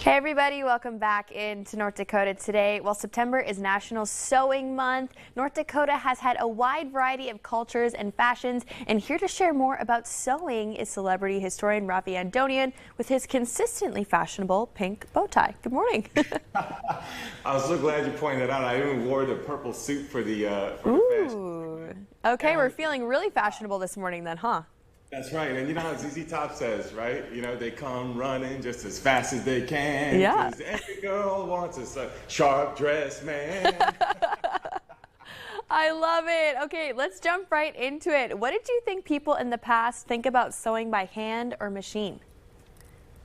Hey everybody, welcome back into North Dakota today. Well, September is National Sewing Month. North Dakota has had a wide variety of cultures and fashions, and here to share more about sewing is celebrity historian Raffi Andonian with his consistently fashionable pink bow tie. Good morning. I was so glad you pointed that out. I even wore the purple suit for the fashion. Okay, we're feeling really fashionable this morning then, huh? That's right, and you know how ZZ Top says, right? You know, they come running just as fast as they can. Yeah. 'Cause every girl wants a sharp dressed man. I love it. Okay, let's jump right into it. What did you think people in the past think about sewing by hand or machine?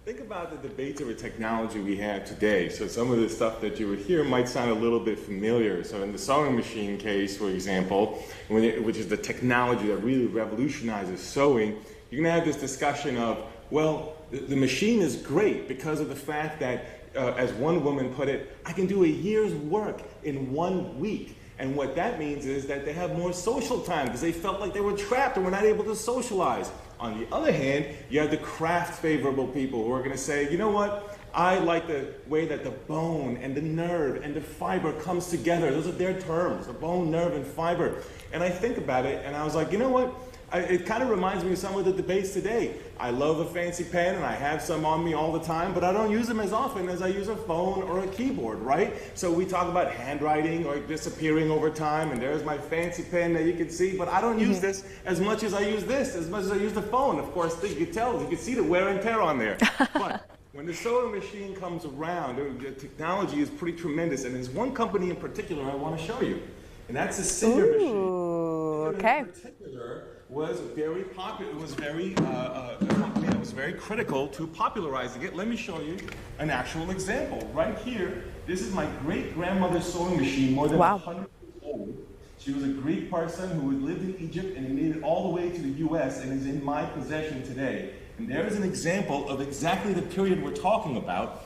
Think about the debates over technology we have today. So some of the stuff that you would hear might sound a little bit familiar. So in the sewing machine case, for example, which is the technology that really revolutionizes sewing, you're going to have this discussion of, well, the machine is great because of the fact that, as one woman put it, I can do a year's work in 1 week. And what that means is that they have more social time because they felt like they were trapped and were not able to socialize. On the other hand, you have the craft favorable people who are going to say, you know what, I like the way that the bone and the nerve and the fiber comes together. Those are their terms, the bone, nerve, and fiber. And I think about it and I was like, you know what, it kind of reminds me of some of the debates today. I love a fancy pen and I have some on me all the time, but I don't use them as often as I use a phone or a keyboard, right? So we talk about handwriting or disappearing over time, and there's my fancy pen that you can see, but I don't use this as much as I use this, as much as I use the phone. Of course, you can tell, you can see the wear and tear on there. But when the sewing machine comes around, the technology is pretty tremendous, and there's one company in particular I want to show you, and that's the Singer machine. Okay. In particular, was very popular. It was very a company that was very critical to popularizing it. Let me show you an actual example. Right here, this is my great-grandmother's sewing machine, more than 100 years old. She was a Greek person who had lived in Egypt and made it all the way to the US and is in my possession today. And there is an example of exactly the period we're talking about.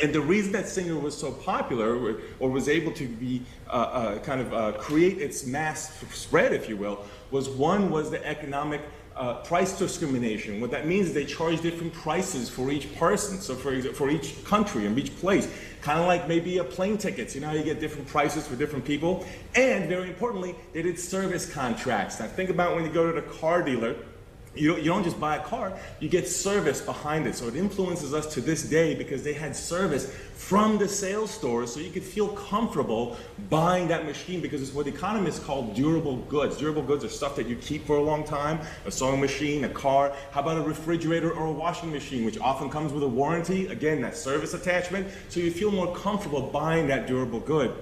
And the reason that Singer was so popular, or was able to be create its mass spread, if you will, was the economic price discrimination. What that means is they charge different prices for each person. So for each country and each place, kind of like maybe plane tickets. You know how you get different prices for different people? And very importantly, they did service contracts. Now think about when you go to the car dealer. You don't just buy a car, you get service behind it. So it influences us to this day because they had service from the sales stores, so you could feel comfortable buying that machine because it's what economists call durable goods. Durable goods are stuff that you keep for a long time, a sewing machine, a car. How about a refrigerator or a washing machine, which often comes with a warranty? Again, that service attachment, so you feel more comfortable buying that durable good.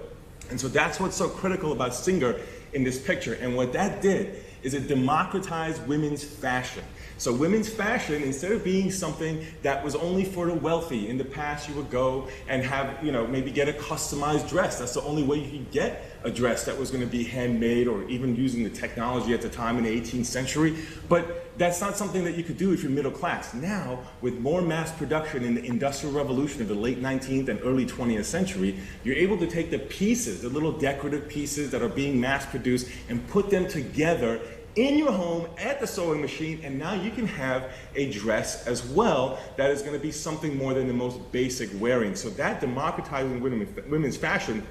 And so that's what's so critical about Singer in this picture. And what that did is it democratized women's fashion. So women's fashion, instead of being something that was only for the wealthy, in the past you would go and have, maybe get a customized dress. That's the only way you could get a dress that was going to be handmade or even using the technology at the time in the 18th century. But that's not something that you could do if you're middle class. Now, with more mass production in the Industrial Revolution of the late 19th and early 20th century, you're able to take the pieces, the little decorative pieces that are being mass produced, and put them together in your home at the sewing machine, and now you can have a dress as well that is going to be something more than the most basic wearing. So that democratizing women's fashion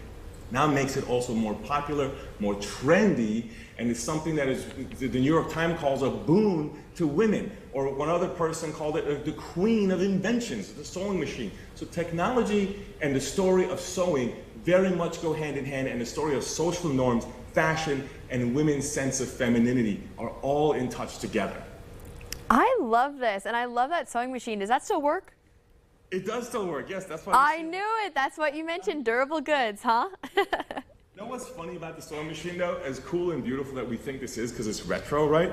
now makes it also more popular, more trendy, and it's something that is, the New York Times calls a boon to women, or one other person called it the queen of inventions, the sewing machine. So technology and the story of sewing very much go hand in hand, and the story of social norms, fashion, and women's sense of femininity are all in touch together. I love this, and I love that sewing machine. Does that still work? It does still work, yes. That's why I knew it. That's what you mentioned, durable goods, huh? You know what's funny about the sewing machine, though? As cool and beautiful that we think this is, because it's retro, right?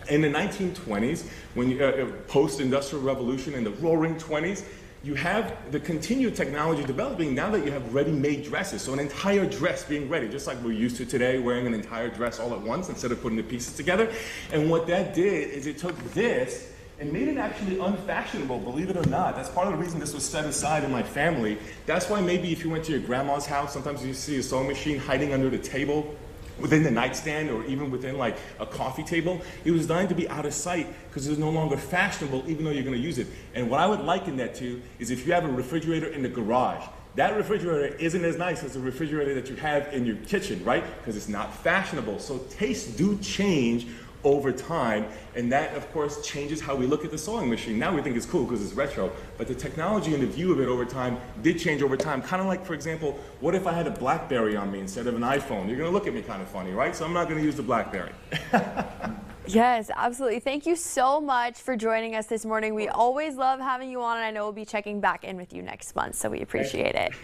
In the 1920s, when post-industrial revolution in the roaring 20s, you have the continued technology developing now that you have ready-made dresses. So an entire dress being ready, just like we're used to today, wearing an entire dress all at once instead of putting the pieces together. And what that did is it took this and made it actually unfashionable, believe it or not. That's part of the reason this was set aside in my family. That's why maybe if you went to your grandma's house, sometimes you see a sewing machine hiding under the table within the nightstand or even within like a coffee table. It was designed to be out of sight because it's no longer fashionable even though you're going to use it. And what I would liken that to is if you have a refrigerator in the garage. That refrigerator isn't as nice as the refrigerator that you have in your kitchen, right? Because it's not fashionable. So tastes do change over time, and that of course changes how we look at the sewing machine. Now we think it's cool because it's retro, but the technology and the view of it over time did change over time. Kind of like, for example, what if I had a BlackBerry on me instead of an iPhone? You're gonna look at me kind of funny, right? So I'm not gonna use the BlackBerry. Yes, absolutely. Thank you so much for joining us this morning. We always love having you on, and I know we'll be checking back in with you next month, so we appreciate it.